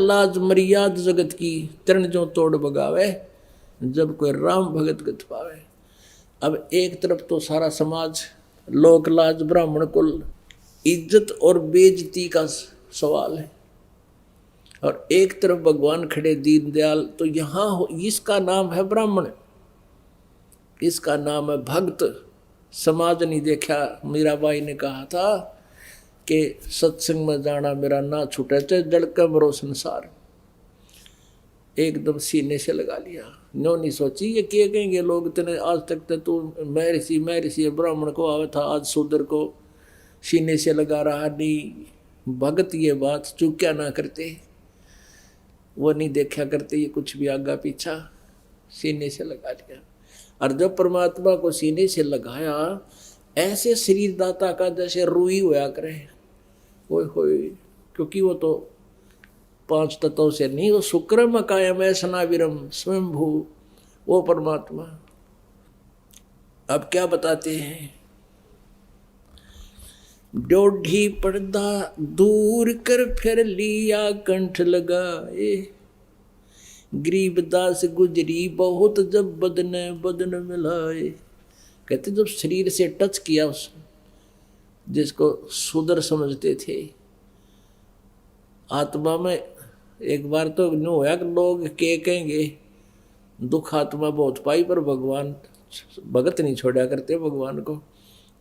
लाज मर्याद जगत की तरण जो तोड़ बगावे, जब कोई राम भगत गत पावे। अब एक तरफ तो सारा समाज, लोक लाज, ब्राह्मण कुल, इज्जत और बेइज्जती का सवाल है, और एक तरफ भगवान खड़े दीनदयाल। तो यहाँ इसका नाम है ब्राह्मण, इसका नाम है भक्त। समाज नहीं देखा। मीराबाई ने कहा था कि सत्संग में जाना मेरा ना छूटे, चाहे जड़ का मरो संसार। एकदम सीने से लगा लिया, नो नहीं सोची ये क्या कहेंगे लोग। तेने आज तक तो तू मैं ऋषि ब्राह्मण को आवे था, आज शूद्र को सीने से लगा रहा। नहीं भगत ये बात चूक्या ना करते, वो नहीं देखा करते ये कुछ भी आगा पीछा, सीने से लगा लिया। और जब परमात्मा को सीने से लगाया, ऐसे शरीर दाता का जैसे रूई होया करे, होय होय, क्योंकि वो तो 5 तत्वों से नहीं, वो शुक्रम कायम है सनाविरम स्वयंभू, वो परमात्मा। अब क्या बताते हैं, डोढ़ी पर्दा दूर कर फिर लिया कंठ लगाए, गरीबदास गुजरी बहुत जब बदन बदन मिलाए। कहते जब शरीर से टच किया उस जिसको सुदर समझते थे, आत्मा में एक बार तो नो होया कि लोग के कहेंगे दुख आत्मा बहुत पाई, पर भगवान भगत नहीं छोड़ा करते, भगवान को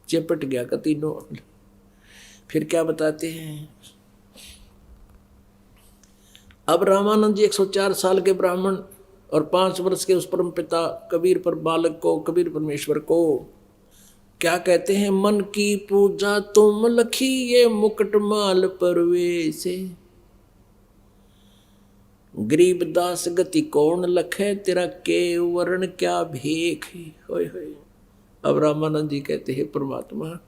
चिपट गया का तीनों। फिर क्या बताते हैं, अब रामानंद जी 104 साल के ब्राह्मण और 5 वर्ष के उस परम पिता कबीर पर बालक को, कबीर परमेश्वर को क्या कहते हैं, मन की पूजा तुम लखी ये मुकुट माल परवेसे, गरीबदास गति कौन लखे तेरा के वर्ण क्या भेख। होय होय। अब रामानंद जी कहते हैं परमात्मा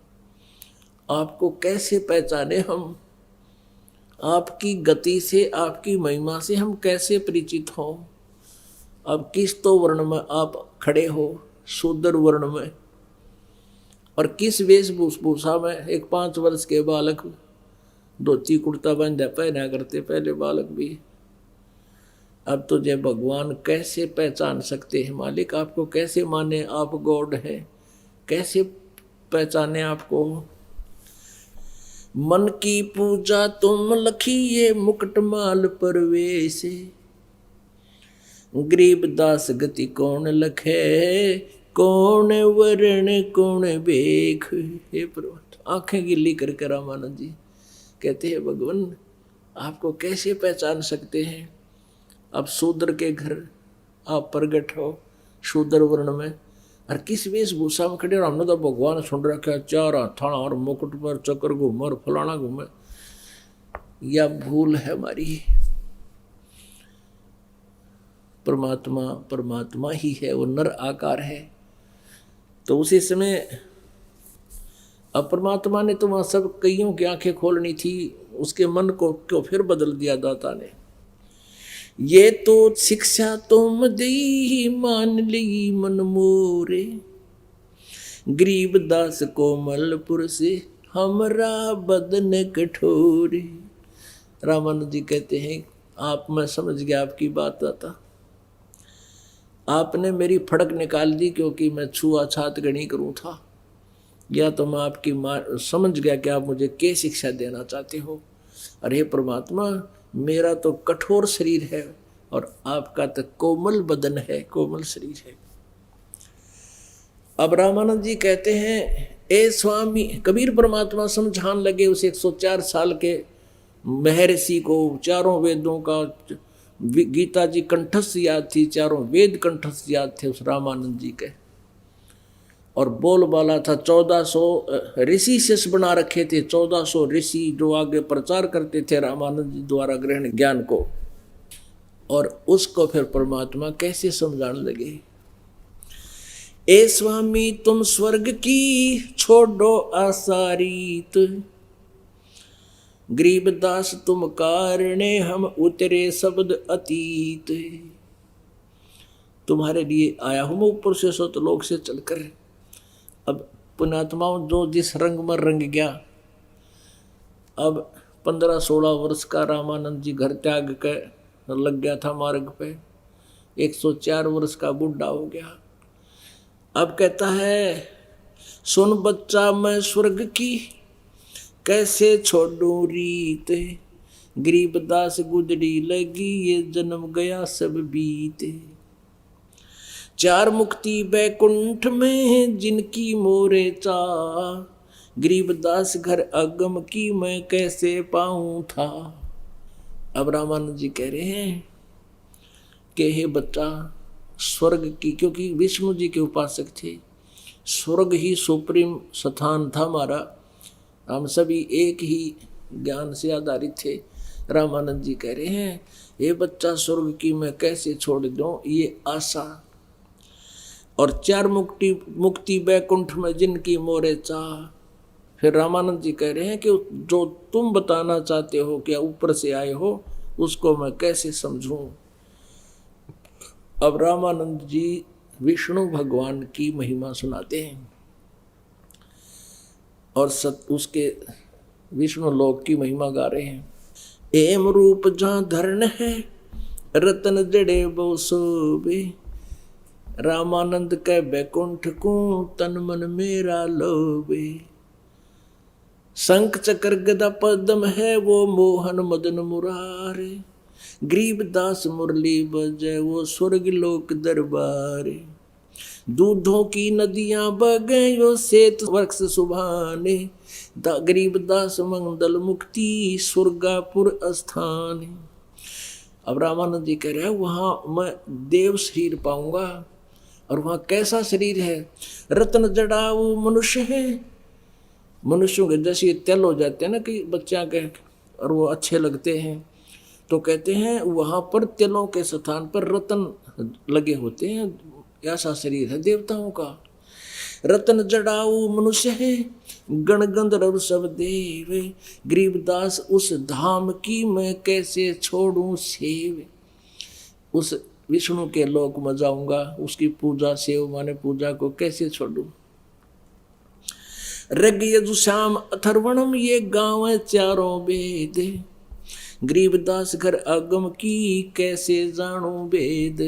आपको कैसे पहचाने हम, आपकी गति से, आपकी महिमा से हम कैसे परिचित हों। अब किस तो वर्ण में आप खड़े हो, शूद्र वर्ण में, और किस वेशभूषा में। एक 5 वर्ष के बालक धोती कुर्ता बांधा पहना करते पहले बालक भी। अब तो जय भगवान कैसे पहचान सकते हैं मालिक, आपको कैसे माने आप गॉड हैं, कैसे पहचाने आपको। मन की पूजा तुम लखी ये मुकुट माल परवेसे, गरीबदास गति कौन लखे कौन वर्ण कौन बेख। हे प्रभु, आंखें गिल्ली करके रामानंद जी कहते हैं भगवान आपको कैसे पहचान सकते हैं। अब शूद्र के घर आप प्रगट हो, शूद्र वर्ण में, और किस वेशभूषा में खड़े, और हमने तो भगवान सुन रखा 4 हथाना और मुकुट पर चक्कर घूमे और फलाना घूमे। यह भूल है हमारी। परमात्मा परमात्मा ही है, वो नर आकार है। तो उसी समय अब परमात्मा ने तो वहां सब कईयों की आंखें खोलनी थी, उसके मन को क्यों फिर बदल दिया दाता ने। ये तो शिक्षा तुम दी मान ली मन मोरे, गरीबदास कोमलपुर से हमरा बदन कठोरे। रामानंद जी कहते हैं आप, मैं समझ गया आपकी बात दाता, आपने मेरी फड़क निकाल दी, क्योंकि मैं छुआछात गणी करूं था, या तो मैं आपकी समझ गया कि आप मुझे क्या शिक्षा देना चाहते हो। अरे परमात्मा मेरा तो कठोर शरीर है और आपका तो कोमल बदन है, कोमल शरीर है। अब रामानंद जी कहते हैं ए स्वामी, कबीर परमात्मा समझाने लगे उस 104 साल के महर्षि को, चारों वेदों का, गीता जी कंठस्थ याद थी, चारों वेद कंठस्थ याद थे उस रामानंद जी के, और बोलबाला था। 1400 ऋषि शिष्य बना रखे थे, 1400 ऋषि जो आगे प्रचार करते थे रामानंद जी द्वारा ग्रहण ज्ञान को। और उसको फिर परमात्मा कैसे समझाने लगे, ए स्वामी तुम स्वर्ग की छोड़ो आसारीत, गरीबदास तुम कारणे हम उतरे शब्द अतीत। तुम्हारे लिए आया हूं मैं ऊपर से सतलोक से चलकर। अब पुण्यात्माओं जो जिस रंग में रंग गया, अब 15-16 वर्ष का रामानंद जी घर त्याग कर लग गया था मार्ग पे। 104 वर्ष का बूढ़ा हो गया। अब कहता है, सुन बच्चा मैं स्वर्ग की कैसे छोड़ूं रीत, गरीबदास गुजरी लगी ये जन्म गया सब बीते। 4 मुक्ति बैकुंठ में जिनकी मोरे चाह, गरीबदास घर अगम की मैं कैसे पाऊं था। अब रामानंद जी कह रहे हैं कि हे बच्चा, स्वर्ग की, क्योंकि विष्णु जी के उपासक थे, स्वर्ग ही सुप्रीम स्थान था हमारा, हम सभी एक ही ज्ञान से आधारित थे। रामानंद जी कह रहे हैं, हे बच्चा स्वर्ग की मैं कैसे छोड़ दूं ये आशा, और 4 मुक्ति बैकुंठ में जिनकी मोरे चाह। फिर रामानंद जी कह रहे हैं कि जो तुम बताना चाहते हो क्या ऊपर से आए हो, उसको मैं कैसे समझूं। अब रामानंद जी विष्णु भगवान की महिमा सुनाते हैं और उसके विष्णु लोक की महिमा गा रहे हैं। एम रूप जहाँ धरण है रतन जड़े बहु शोभे, रामानंद के बैकुंठ को तन मन मेरा लोभे। शंख चक्र गदा पद्म है वो मोहन मदन मुरारे, गरीबदास मुरली बजे वो स्वर्ग लोक दरबारे। दूधों की नदियां बगे यो सेत वृक्ष सुभाने, गरीबदास मंगल मुक्ति स्वर्गापुर स्थान। अब रामानंद जी कह रहे हैं वहां मैं देव शरीर पाऊंगा, और वहां कैसा शरीर है, रत्न जड़ाऊ मनुष्य है। मनुष्यों के जैसे तेल हो जाते हैं ना कि बच्चा के, और वो अच्छे लगते हैं, तो कहते हैं वहां पर तेलों के स्थान पर रत्न लगे होते हैं, ऐसा शरीर है देवताओं का। रत्न जड़ाऊ मनुष्य है गण गंधर्व सब देव, गरीबदास उस धाम की मैं कैसे छोड़ूं सेव। उस विष्णु के लोक में जाऊंगा, उसकी पूजा सेव माने पूजा को कैसे छोड़ूं। ऋग यजु श्याम अथर्वणम ये गाँव है 4 वेद, गरीबदास घर आगम की कैसे जानू वेद।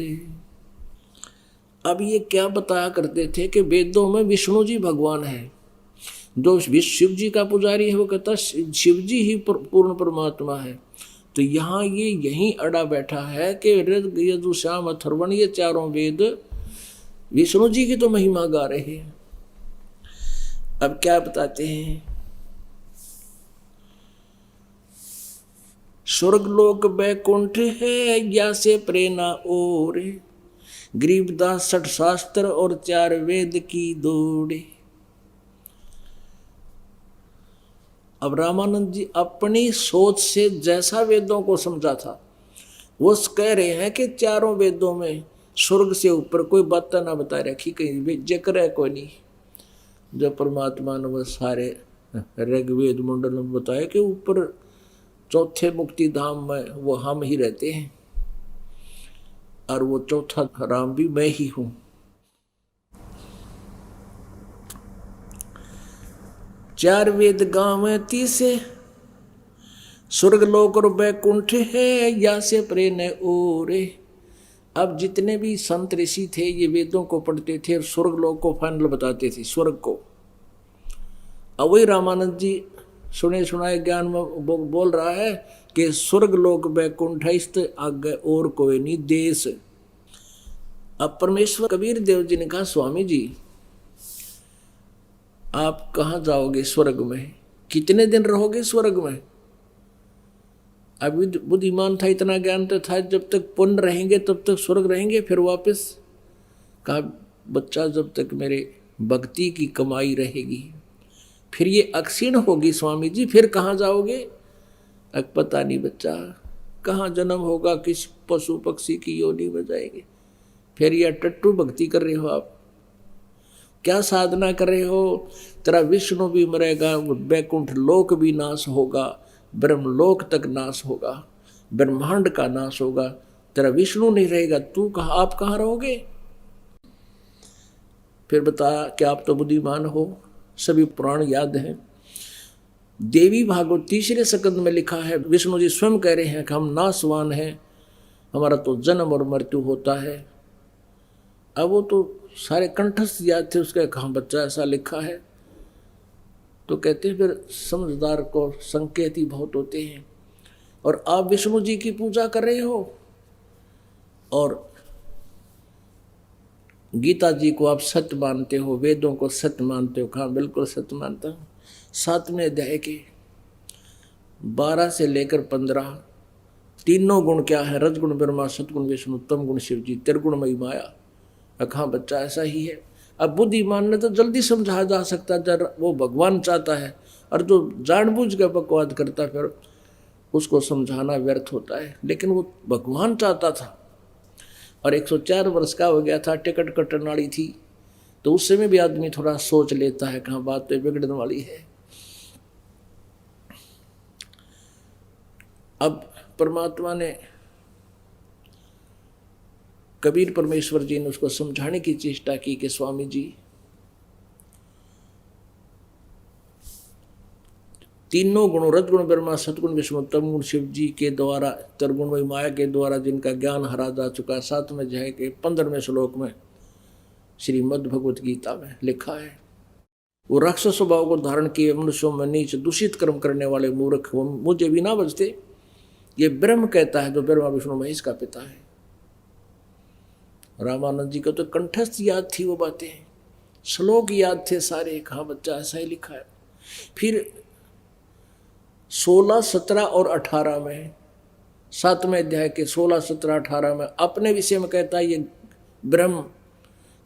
अब ये क्या बताया करते थे कि वेदों में विष्णु जी भगवान है, जो शिव जी का पुजारी है वो कहता शिव जी ही पूर्ण परमात्मा है। तो यहाँ ये यहीं अड़ा बैठा है कि ऋग यजु श्याम अथर्वण ये 4 वेद विष्णु जी की तो महिमा गा रहे हैं। अब क्या बताते हैं, स्वर्गलोक बैकुंठ है या से प्रेरणा और, गरीबदास 60 शास्त्र और 4 वेद की दौड़े। अब रामानंद जी अपनी सोच से जैसा वेदों को समझा था वो कह रहे हैं कि 4 वेदों में स्वर्ग से ऊपर कोई बात ना बता रखी, कहीं जिक्र है कोई नहीं। जब परमात्मा ने वह सारे ऋग्वेद मंडल में बताया कि ऊपर 4थे मुक्ति धाम में वो हम ही रहते हैं, और वो 4था राम भी मैं ही हूं। चार वेद गाँव तीसे, स्वर्गलोक और बैकुंठ है या से प्रेरणा ओरे। अब जितने भी संत ऋषि थे ये वेदों को पढ़ते थे और स्वर्गलोक को फाइनल बताते थे, स्वर्ग को। अब वही रामानंद जी सुने सुनाए ज्ञान में बोल रहा है कि स्वर्गलोक बैकुंठ है, इस आगे और कोई नहीं देश। अब परमेश्वर कबीर देव जी ने कहा, स्वामी जी आप कहाँ जाओगे स्वर्ग में, कितने दिन रहोगे स्वर्ग में। अभी बुद्धिमान था, इतना ज्ञान तो था, जब तक पुण्य रहेंगे तब तक स्वर्ग रहेंगे, फिर वापस। कहा बच्चा जब तक मेरे भक्ति की कमाई रहेगी, फिर ये अक्षीण होगी स्वामी जी, फिर कहाँ जाओगे। अब पता नहीं बच्चा, कहाँ जन्म होगा, किस पशु पक्षी की योनि में जाएंगे। फिर यह टट्टू भक्ति कर रहे हो आप, क्या साधना कर रहे हो। तेरा विष्णु भी मरेगा, बैकुंठ लोक भी नाश होगा, ब्रह्मलोक तक नाश होगा, ब्रह्मांड का नाश होगा, तेरा विष्णु नहीं रहेगा, तू कहाँ, आप कहाँ रहोगे। फिर बता कि आप तो बुद्धिमान हो, सभी पुराण याद हैं। देवी भागवत तीसरे स्कंद में लिखा है, विष्णु जी स्वयं कह रहे हैं कि हम नासवान हैं, हमारा तो जन्म और मृत्यु होता है। अब वो तो सारे कंठस्थ याद थे उसका, कहाँ बच्चा ऐसा लिखा है। तो कहते हैं फिर समझदार को संकेत ही बहुत होते हैं। और आप विष्णु जी की पूजा कर रहे हो और गीता जी को आप सत्य मानते हो, वेदों को सत्य मानते हो। कहाँ बिल्कुल सत्य मानता हूँ। 7वें अध्याय के 12 से लेकर 15 तीनों गुण क्या है? रजगुण ब्रह्मा, सतगुण विष्णु, तम गुण शिव जी, त्रिगुणमयी माया। कहाँ बच्चा ऐसा ही है। अब बुद्धिमान ने तो जल्दी समझाया जा सकता है, जब वो भगवान चाहता है। और जो जानबूझ के बकवाद करता है फिर उसको समझाना व्यर्थ होता है। लेकिन वो भगवान चाहता था और 104 वर्ष का हो गया था, टिकट कटने वाली थी। तो उस समय भी आदमी थोड़ा सोच लेता है, कहाँ बात तो बिगड़ने वाली है। अब परमात्मा ने, कबीर परमेश्वर जी ने उसको समझाने की चेष्टा की कि स्वामी जी, तीनों गुणों रजगुण ब्रह्मा, सतगुण विष्णु, तम गुण शिव जी के द्वारा, त्रिगुणमयी माया के द्वारा जिनका ज्ञान हरा जा चुका, 7वें अध्याय के 15वें श्लोक में श्रीमद् भगवत गीता में लिखा है। वो राक्षस स्वभाव को धारण किए मनुष्यों में नीच दूषित कर्म करने वाले मूर्ख वो मुझे भी ना बचते। ये ब्रह्म कहता है जो ब्रह्मा विष्णु महेश का पिता है। रामानंद जी को तो कंठस्थ याद थी वो बातें, श्लोक याद थे सारे। कहाँ बच्चा ऐसा ही लिखा है। फिर 16, 17 और 18 में, 7वें अध्याय के 16, 17, 18 में अपने विषय में कहता है ये ब्रह्म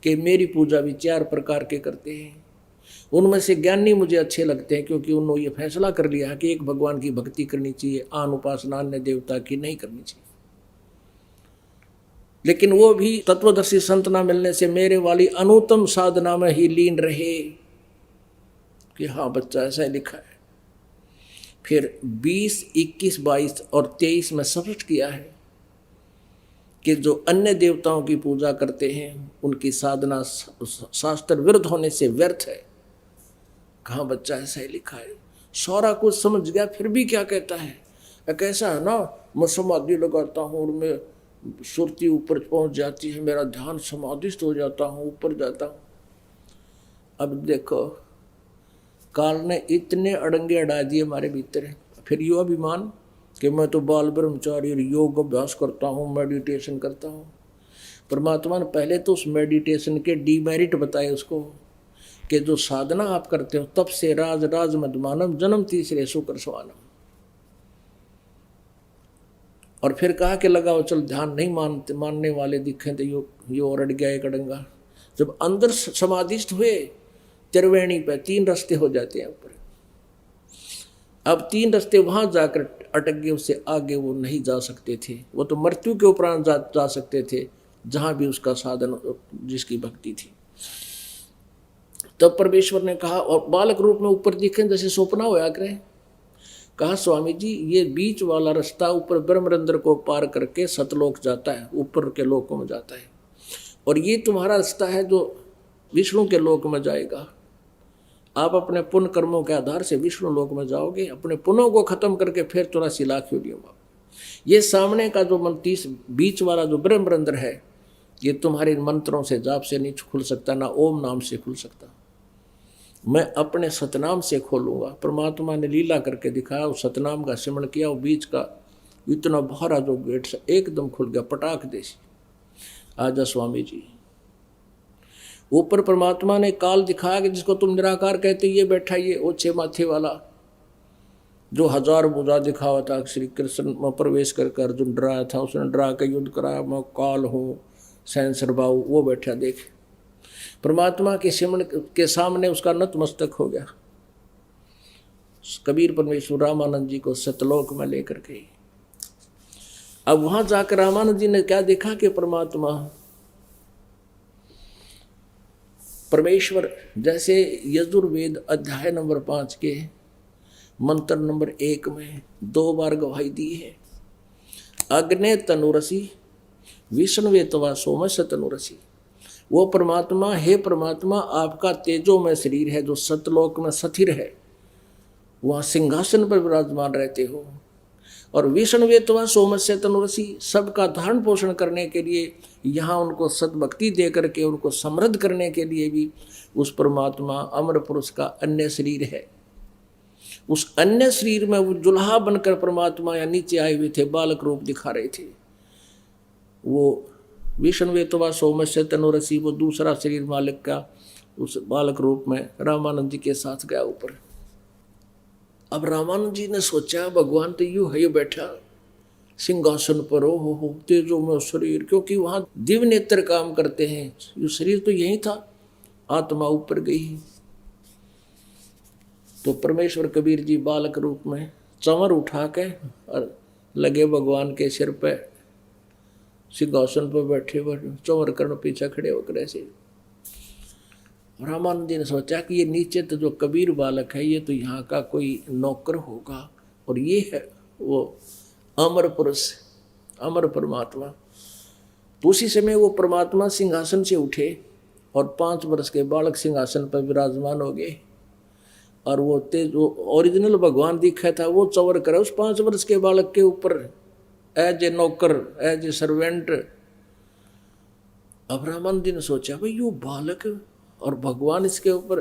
के मेरी पूजा भी 4 प्रकार के करते हैं। उनमें से ज्ञानी मुझे अच्छे लगते हैं क्योंकि उन्होंने ये फैसला कर लिया है कि एक भगवान की भक्ति करनी चाहिए, आन उपासना अन्य देवता की नहीं करनी चाहिए। लेकिन वो भी तत्वदर्शी संत ना मिलने से मेरे वाली अनुत्तम साधना में ही लीन रहे। कि हाँ बच्चा ऐसा ही लिखा है। फिर 20, 21, 22 और 23 में स्पष्ट किया है कि जो अन्य देवताओं की पूजा करते हैं उनकी साधना शास्त्र विरुद्ध होने से व्यर्थ है। कहाँ बच्चा ऐसा ही लिखा है। सारा कुछ समझ गया फिर भी क्या कहता है। कैसा है ना, मैं समाधि लगाता हूँ और मैं सुरती ऊपर पहुँच जाती है, मेरा ध्यान समाधिस्थ हो जाता हूँ, ऊपर जाता हूँ। अब देखो काल ने इतने अड़ंगे अड़ा दिए हमारे भीतर है। फिर यो अभिमान कि मैं तो बाल ब्रह्मचारी योग अभ्यास करता हूँ, मेडिटेशन करता हूँ। परमात्मा ने पहले तो उस मेडिटेशन के डीमेरिट बताए उसको कि जो साधना आप करते हो तब से राज राज मधुमानम जन्म तीसरे सुकर स्वानम। और फिर कहा कि लगाओ चल ध्यान नहीं मानने वाले दिखे तो यो और अड़ गया एक अड़ंगा। जब अंदर समाधिस्थ हुए त्रिवेणी पे 3 रास्ते हो जाते हैं ऊपर। अब 3 रास्ते वहां जाकर अटक गए, उससे आगे वो नहीं जा सकते थे। वो तो मृत्यु के उपरांत जा सकते थे जहां भी उसका साधन जिसकी भक्ति थी। तब परमेश्वर ने कहा और बालक रूप में ऊपर दिखे जैसे स्वप्न हो आग्रह। कहा स्वामी जी ये बीच वाला रास्ता ऊपर ब्रह्मरंध्र को पार करके सतलोक जाता है, ऊपर के लोकों में जाता है। और ये तुम्हारा रास्ता है जो विष्णु के लोक में जाएगा। आप अपने पुण्य कर्मों के आधार से विष्णु लोक में जाओगे। अपने पुण्यों को खत्म करके फिर 84 लाख योनियों में। ये सामने का जो 30 बीच वाला जो ब्रह्मरंध्र है ये तुम्हारे मंत्रों से जाप से नहीं खुल सकता, ना ओम नाम से खुल सकता। मैं अपने सतनाम से खोलूंगा। परमात्मा ने लीला करके दिखाया, उस सतनाम का सिमरण किया, वो बीच का इतना भारा जो गेट से एकदम खुल गया, पटाख देसी। आजा स्वामी जी। ऊपर परमात्मा ने काल दिखाया कि जिसको तुम निराकार कहते, ये बैठा ये ओछे माथे वाला जो 1000 भुजा दिखावा था। श्री कृष्ण में प्रवेश करके अर्जुन डराया था, उसने डरा के युद्ध कराया, मैं काल हूँ सहस्र बाहु, वो बैठा देख। परमात्मा के सिमरण के सामने उसका नतमस्तक हो गया। कबीर परमेश्वर रामानंद जी को सतलोक में लेकर गए। अब वहां जाकर रामानंद जी ने क्या देखा कि परमेश्वर जैसे यजुर्वेद अध्याय नंबर 5 के मंत्र नंबर 1 में 2 बार गवाही दी है। अग्ने तनुरसी विष्णुवे तवा सोमस तनुरसी। वो परमात्मा, हे परमात्मा आपका तेजो में शरीर है जो सतलोक में स्थिर है। वहां सिंहासन पर विराजमान रहते हो। और विष्णुवेत्वा सोमस्य तनुरसी, सबका धारण पोषण करने के लिए, यहाँ उनको सद्भक्ति दे करके उनको समृद्ध करने के लिए भी उस परमात्मा अमर पुरुष का अन्य शरीर है। उस अन्य शरीर में वो जुल्हा बनकर परमात्मा या नीचे आए हुए थे, बालक रूप दिखा रहे थे। वो विष्णुवेत्वा सोमस्य तनुरसी, वो दूसरा शरीर मालिक का उस बालक रूप में रामानंद जी के साथ गया ऊपर। अब रामानंद जी ने सोचा भगवान तो यूं है बैठा सिंहासन पर, हो तेजो में शरीर, क्योंकि वहां दिव्य नेत्र काम करते हैं। ये शरीर तो यही था, आत्मा ऊपर गई। तो परमेश्वर कबीर जी बालक रूप में चंवर उठा के और लगे भगवान के सिर पे, सिंहासन पर बैठे हुए चंवर कर्ण पीछे खड़े होकर ऐसे। रामानंद जी ने सोचा कि ये नीचे तो जो कबीर बालक है ये तो यहाँ का कोई नौकर होगा, और ये है वो अमर पुरुष, अमर परमात्मा। तो उसी समय वो परमात्मा सिंहासन से उठे और 5 वर्ष के बालक सिंहासन पर विराजमान हो गए। और वो तेज वो ओरिजिनल भगवान दिखा था, वो चवर करे उस 5 वर्ष के बालक के ऊपर एज ए नौकर, एज ए सर्वेंट। अब रामानंद जी ने सोचा भाई यो बालक और भगवान इसके ऊपर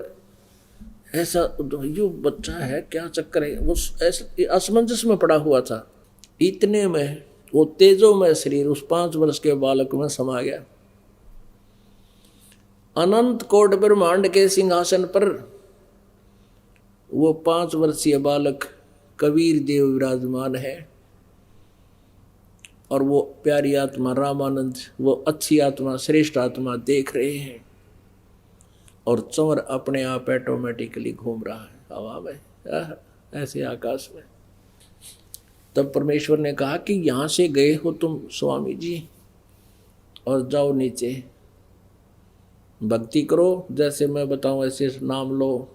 ऐसा, यो बच्चा है, क्या चक्कर है। वो ऐसे असमंजस में पड़ा हुआ था। इतने में वो तेजो में शरीर उस 5 वर्ष के बालक में समा गया। अनंत कोट ब्रह्मांड के सिंहासन पर वो 5 वर्षीय बालक कबीर देव विराजमान है। और वो प्यारी आत्मा रामानंद, वो अच्छी आत्मा, श्रेष्ठ आत्मा देख रहे हैं। और चंवर अपने आप ऑटोमेटिकली घूम रहा है हवा में, ऐसे आकाश में। तब परमेश्वर ने कहा कि यहाँ से गए हो तुम स्वामी जी, और जाओ नीचे भक्ति करो, जैसे मैं बताऊं ऐसे नाम लो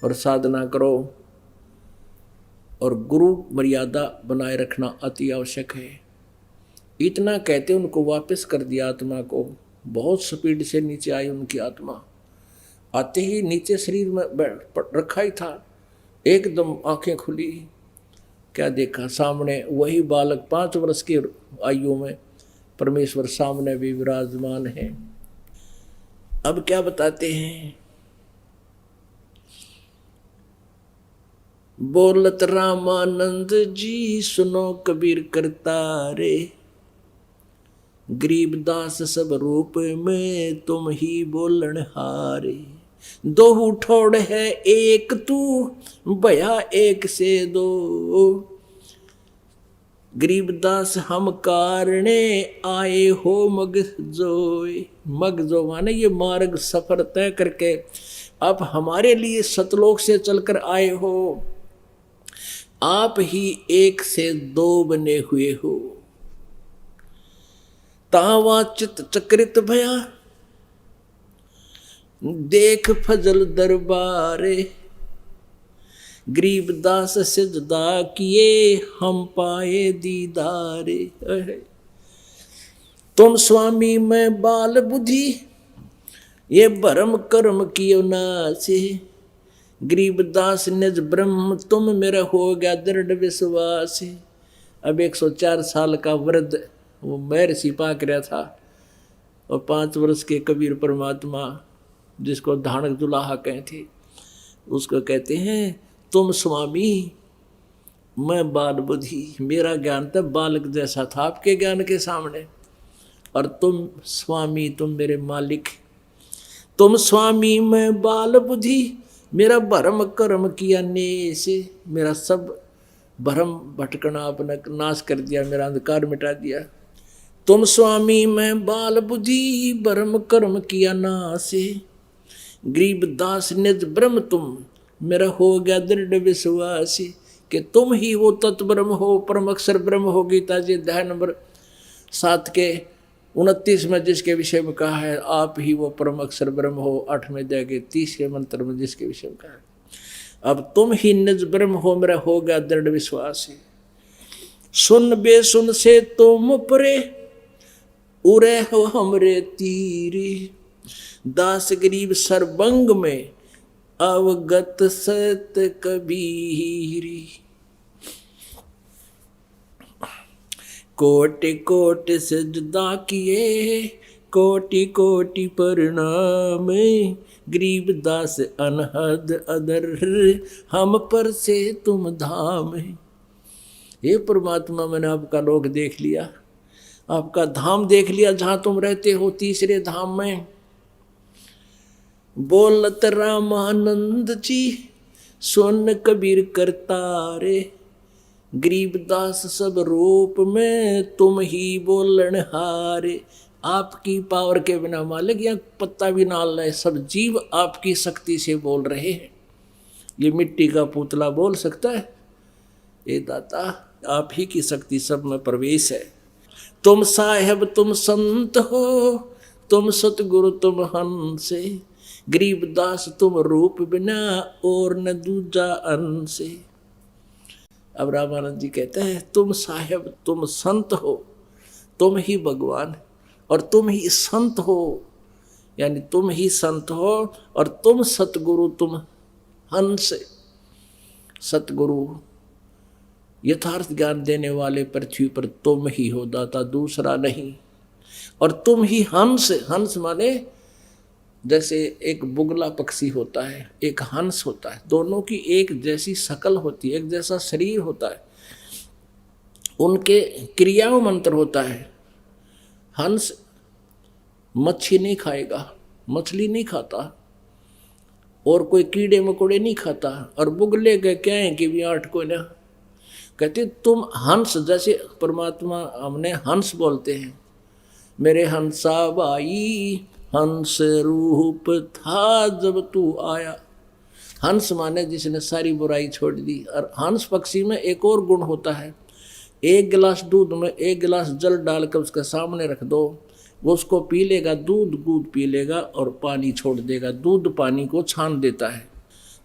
और साधना करो। और गुरु मर्यादा बनाए रखना अति आवश्यक है। इतना कहते उनको वापस कर दिया आत्मा को। बहुत स्पीड से नीचे आई उनकी आत्मा। आते ही नीचे शरीर में रखा ही था, एकदम आंखें खुली, क्या देखा सामने वही बालक 5 वर्ष की आयु में परमेश्वर सामने भी विराजमान है। अब क्या बताते हैं, बोलत रामानंद जी सुनो कबीर करतारे, गरीबदास सब रूप में तुम ही बोलन हारे। 2 ठोड़ है एक तू, भया एक से 2। गरीबदास हम कारणे आए हो मगजोय। मगजो माने ये मार्ग सफर तय करके आप हमारे लिए सतलोक से चलकर आए हो। आप ही 1 से 2 बने हुए हो। तावा चित चक्रित भया देख फजल दरबारे। गरीबदास सिजदा किए हम पाए दीदारे। तुम स्वामी मैं बाल बुद्धि ये भरम कर्म कियो नासे। गरीबदास निज ब्रह्म तुम मेरा हो गया दृढ़ विश्वास। अब 104 साल का वृद्ध वो महर्षि पाक रहा था, और 5 वर्ष के कबीर परमात्मा जिसको धानक दुलाहा कहे थे, उसको कहते हैं तुम स्वामी मैं बाल बुद्धि। मेरा ज्ञान तब बालक जैसा था आपके ज्ञान के सामने, और तुम स्वामी तुम मेरे मालिक। तुम स्वामी मैं बाल बुद्धि मेरा भरम कर्म किया ने से। मेरा सब भरम भटकना आपने नाश कर दिया, मेरा अंधकार मिटा दिया। तुम स्वामी मैं बाल बुद्धि भरम कर्म किया नासे। गरीबदास निज ब्रह्म तुम मेरा हो गया दृढ़ विश्वास। कि तुम ही वो तत्व ब्रह्म हो, परम अक्षर ब्रह्म हो। गीता जी अध्याय नंबर 7 के 29 में जिसके विषय में कहा है आप ही वो परम अक्षर ब्रह्म हो। 8वें अध्याय के 30 मंत्र में जिसके विषय में कहा है अब तुम ही निज ब्रह्म हो, मेरा हो गया दृढ़ विश्वास। सुन बेसुन से तुम परे उरे हो हमरे तीरी। दास गरीब सरबंग में अवगत सत कबीरी। कोटि कोटि सजदा किए कोटि कोटि प्रणाम। गरीबदास अनहद अदर हम पर से तुम धाम। हे परमात्मा, मैंने आपका लोक देख लिया, आपका धाम देख लिया जहां तुम रहते हो, तीसरे धाम में। बोलत रामानंद जी सुन कबीर करतारे। गरीबदास सब रूप में तुम ही बोलन हारे। आपकी पावर के बिना मालिक या पत्ता भी ना ले, सब जीव आपकी शक्ति से बोल रहे हैं। ये मिट्टी का पुतला बोल सकता है? ये दाता आप ही की शक्ति सब में प्रवेश है। तुम साहेब तुम संत हो, तुम सतगुरु तुम हंस। गरीबदास तुम रूप बिना और न दूजा अंश। अब रामानंद जी कहते हैं तुम साहेब तुम संत हो, तुम ही भगवान और तुम ही संत हो, यानी तुम ही संत हो और तुम सतगुरु तुम हंस। सतगुरु यथार्थ ज्ञान देने वाले पृथ्वी पर तुम ही हो दाता, दूसरा नहीं। और तुम ही हंस। हंस माने जैसे एक बुगला पक्षी होता है, एक हंस होता है, दोनों की एक जैसी शकल होती है, एक जैसा शरीर होता है, उनके क्रियाओं मंत्र होता है। हंस मच्छी नहीं खाएगा, मछली नहीं खाता और कोई कीड़े मकोड़े नहीं खाता, और बुगले के क्या है कि भी आठ को ना कहते तुम हंस। जैसे परमात्मा हमने हंस बोलते हैं, मेरे हंसा भाई हंस रूप था जब तू आया। हंस माने जिसने सारी बुराई छोड़ दी। और हंस पक्षी में एक और गुण होता है, एक गिलास दूध में एक गिलास जल डालकर उसके सामने रख दो, वो उसको पी लेगा, दूध दूध पी लेगा और पानी छोड़ देगा, दूध पानी को छान देता है।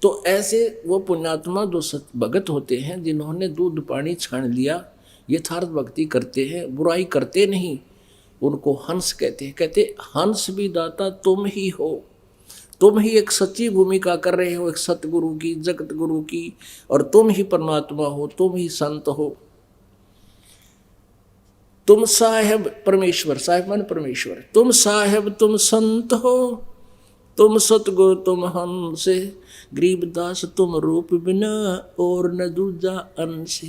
तो ऐसे वो पुण्यात्मा जो भगत होते हैं जिन्होंने दूध पानी छान लिया, यथार्थ भक्ति करते हैं, बुराई करते नहीं, उनको हंस कहते हैं। कहते हंस भी दाता तुम ही हो, तुम ही एक सच्ची भूमिका कर रहे हो, एक सतगुरु की, जगत गुरु की, और तुम ही परमात्मा हो, तुम ही संत हो। तुम साहेब परमेश्वर, साहेब मान परमेश्वर, तुम साहेब तुम संत हो, तुम सतगुरु तुम हंस। गरीबदास तुम रूप बिना और न दूजा अंश।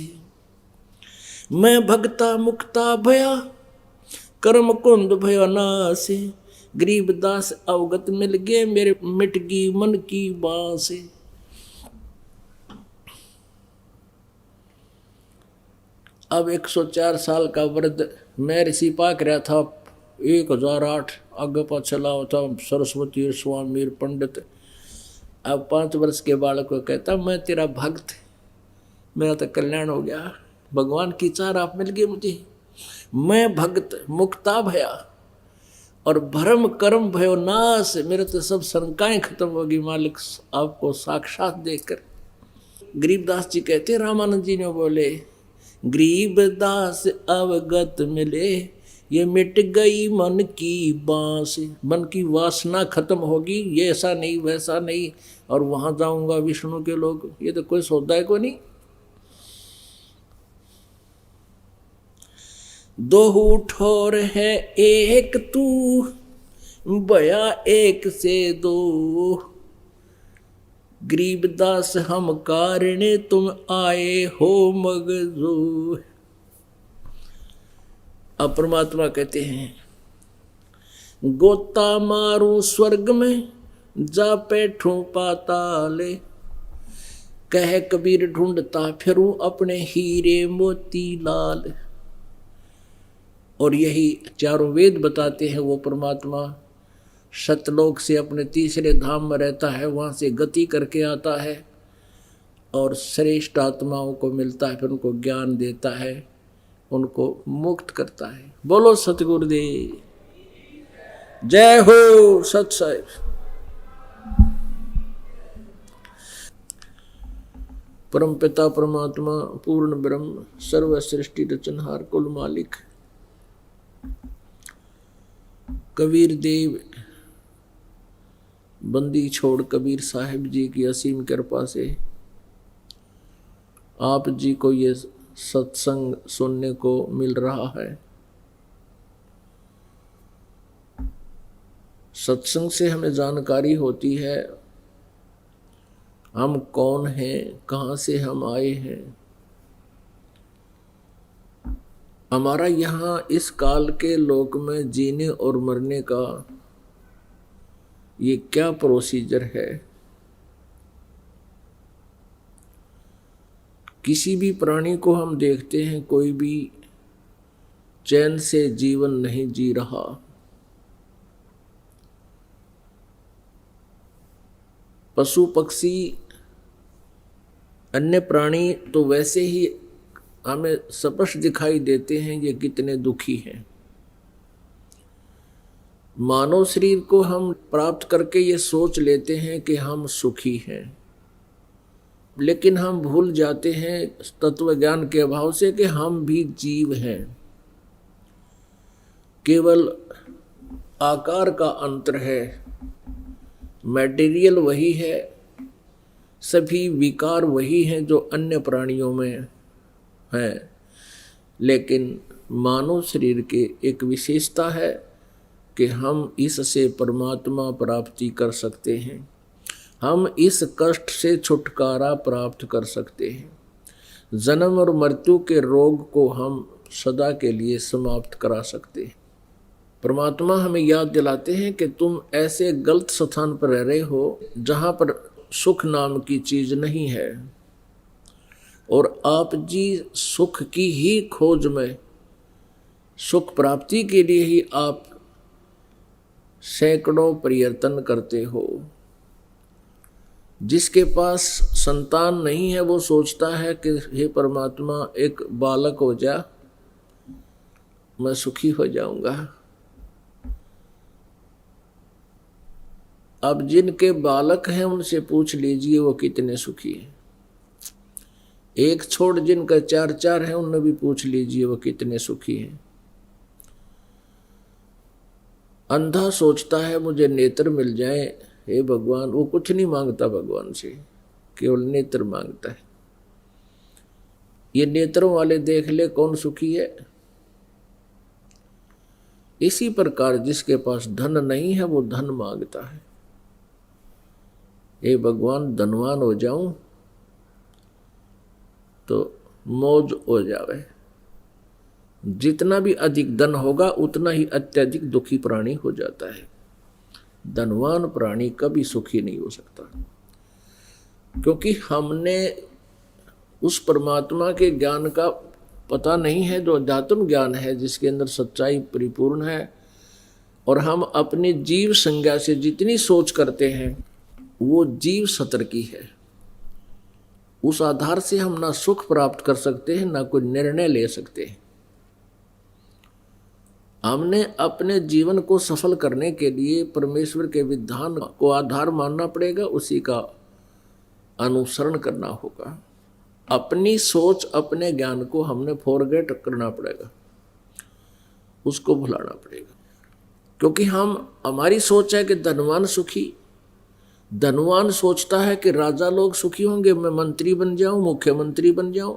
मैं भगता मुक्ता भया कर्म कुंद भयो नाश। गरीबदास अवगत मिल गए मेरे मिट गई मन की बांस। अब 104 साल का वृद्ध मैं ऋषि पाक रहा था, 1008 आगे पाछे लाओ था, सरस्वती स्वामी पंडित। अब 5 वर्ष के बालक को कहता मैं तेरा भक्त, मेरा तो कल्याण हो गया, भगवान की चार आप मिल गए मुझे। मैं भक्त मुक्ता भया और भरम कर्म भयो नाश। मेरे तो सब शंकाएं खत्म होगी मालिक आपको साक्षात देखकर। गरीबदास जी कहते, रामानंद जी ने बोले गरीबदास अवगत मिले ये मिट गई मन की बांस। मन की वासना खत्म होगी, ये ऐसा नहीं वैसा नहीं और वहां जाऊंगा विष्णु के लोग, ये तो कोई सौदा है को नहीं। दो ठोर है एक तू बया एक से दो। गरीबदास हम कारण तुम आए हो मगजो। अब परमात्मा कहते हैं गोता मारू स्वर्ग में जा बैठूं पाताले। कह कबीर ढूंढता फिरूं अपने हीरे मोती लाल। और यही चारों वेद बताते हैं वो परमात्मा सतलोक से अपने तीसरे धाम में रहता है, वहाँ से गति करके आता है और श्रेष्ठ आत्माओं को मिलता है, फिर उनको ज्ञान देता है, उनको मुक्त करता है। बोलो सतगुरुदेव जय हो सत साहिब। परम पिता परमात्मा पूर्ण ब्रह्म सर्व सृष्टि रचनहार कुल मालिक कबीर देव बंदी छोड़ कबीर साहिब जी की असीम कृपा से आप जी को ये सत्संग सुनने को मिल रहा है। सत्संग से हमें जानकारी होती है हम कौन हैं, कहाँ से हम आए हैं, हमारा यहाँ इस काल के लोक में जीने और मरने का ये क्या प्रोसीजर है। किसी भी प्राणी को हम देखते हैं कोई भी चैन से जीवन नहीं जी रहा। पशु पक्षी अन्य प्राणी तो वैसे ही हमें स्पष्ट दिखाई देते हैं ये कितने दुखी हैं। मानव शरीर को हम प्राप्त करके ये सोच लेते हैं कि हम सुखी हैं, लेकिन हम भूल जाते हैं तत्व ज्ञान के अभाव से कि हम भी जीव हैं। केवल आकार का अंतर है, मटेरियल वही है, सभी विकार वही हैं जो अन्य प्राणियों में है, लेकिन मानव शरीर के एक विशेषता है कि हम इससे परमात्मा प्राप्ति कर सकते हैं, हम इस कष्ट से छुटकारा प्राप्त कर सकते हैं, जन्म और मृत्यु के रोग को हम सदा के लिए समाप्त करा सकते हैं। परमात्मा हमें याद दिलाते हैं कि तुम ऐसे गलत स्थान पर रह रहे हो जहाँ पर सुख नाम की चीज नहीं है, और आप जी सुख की ही खोज में, सुख प्राप्ति के लिए ही आप सैकड़ों प्रयत्न करते हो। जिसके पास संतान नहीं है वो सोचता है कि हे परमात्मा एक बालक हो जा, मैं सुखी हो जाऊंगा। अब जिनके बालक हैं उनसे पूछ लीजिए वो कितने सुखी हैं। एक छोड़ जिनका 4-4 है उनने भी पूछ लीजिए वो कितने सुखी हैं। अंधा सोचता है मुझे नेत्र मिल जाए, हे भगवान, वो कुछ नहीं मांगता भगवान से, केवल नेत्र मांगता है। ये नेत्रों वाले देख ले कौन सुखी है। इसी प्रकार जिसके पास धन नहीं है वो धन मांगता है, हे भगवान धनवान हो जाऊं तो मौज हो जावे। जितना भी अधिक धन होगा उतना ही अत्यधिक दुखी प्राणी हो जाता है। धनवान प्राणी कभी सुखी नहीं हो सकता, क्योंकि हमने उस परमात्मा के ज्ञान का पता नहीं है जो अध्यात्म ज्ञान है, जिसके अंदर सच्चाई परिपूर्ण है। और हम अपनी जीव संज्ञा से जितनी सोच करते हैं वो जीव सतर की है। उस आधार से हम ना सुख प्राप्त कर सकते हैं ना कोई निर्णय ले सकते हैं। हमने अपने जीवन को सफल करने के लिए परमेश्वर के विधान को आधार मानना पड़ेगा, उसी का अनुसरण करना होगा। अपनी सोच अपने ज्ञान को हमने फॉरगेट करना पड़ेगा, उसको भुलाना पड़ेगा। क्योंकि हमारी सोच है कि धनवान सुखी, धनवान सोचता है कि राजा लोग सुखी होंगे, मैं मंत्री बन जाऊं, मुख्यमंत्री बन जाऊं।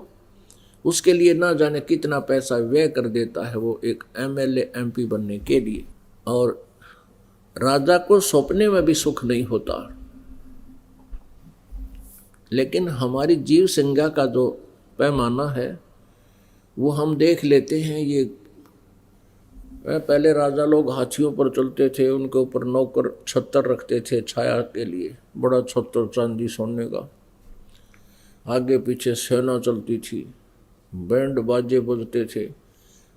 उसके लिए ना जाने कितना पैसा व्यय कर देता है वो एक एमएलए एमपी बनने के लिए, और राजा को सपने में भी सुख नहीं होता। लेकिन हमारी जीव संज्ञा का जो पैमाना है वो हम देख लेते हैं। ये पहले राजा लोग हाथियों पर चलते थे, उनके ऊपर नौकर छत्तर रखते थे छाया के लिए, बड़ा छत्तर चांदी सोने का, आगे पीछे सेना चलती थी, बैंड बाजे बजते थे।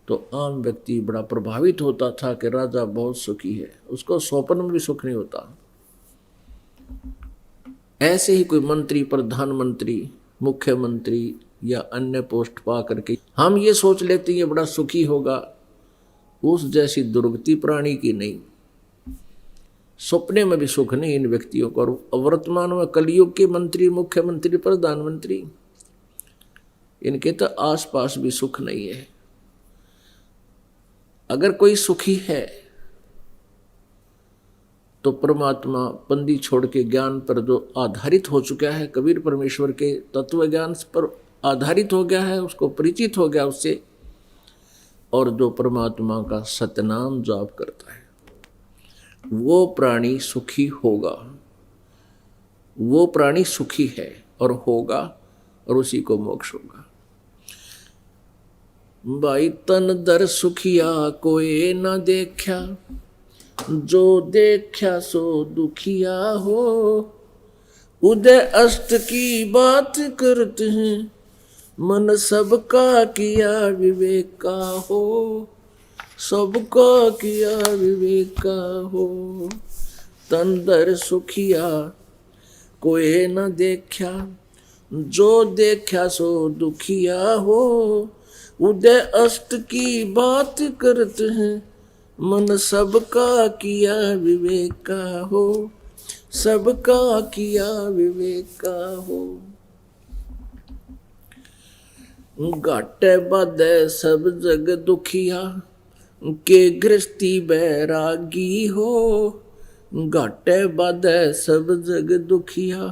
तो आम व्यक्ति बड़ा प्रभावित होता था कि राजा बहुत सुखी है, उसको स्वप्न में भी सुख नहीं होता। ऐसे ही कोई मंत्री, प्रधानमंत्री, मुख्यमंत्री या अन्य पोस्ट पा करके हम ये सोच लेते हैं ये बड़ा सुखी होगा, उस जैसी दुर्गति प्राणी की नहीं। सपने में भी सुख नहीं इन व्यक्तियों को। और वर्तमान में कलयुग के मंत्री, मुख्यमंत्री, प्रधानमंत्री, इनके तो आसपास भी सुख नहीं है। अगर कोई सुखी है तो परमात्मा बंदी छोड़ के ज्ञान पर जो आधारित हो चुका है, कबीर परमेश्वर के तत्व ज्ञान पर आधारित हो गया है, उसको परिचित हो गया उससे, और जो परमात्मा का सतनाम जाप करता है वो प्राणी सुखी होगा। वो प्राणी सुखी है और होगा, और उसी को मोक्ष होगा। भाई तन दर सुखिया कोई न देखा, जो देखा सो दुखिया हो। उदय अष्ट की बात करते हैं, मन सबका किया विवेका हो। सबका किया विवेका हो। तन दर सुखिया कोई न देखा, जो देखा सो दुखिया हो। उदय अष्ट की बात करते हैं, मन सबका किया विवेका हो। सबका किया विवेका हो। घाटे बाधे सब जग दुखिया, के गृहस्थी बैरागी हो। घाटे बाधे सब जग दुखिया,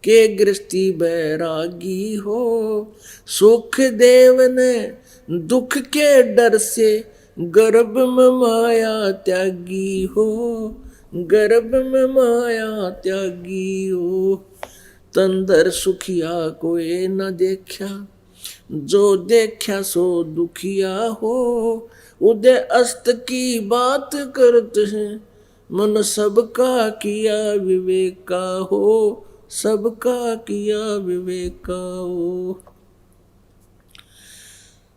के गृहस्थी बैरागी हो। सुख देव ने दुख के डर से, गर्भ में माया त्यागी हो। गर्भ में माया त्यागी हो। तंदर सुखिया कोई न देखा, जो देखा सो दुखिया हो। उदय अस्त की बात करते हैं, मन सबका किया विवेका हो। सबका किया विवेका हो।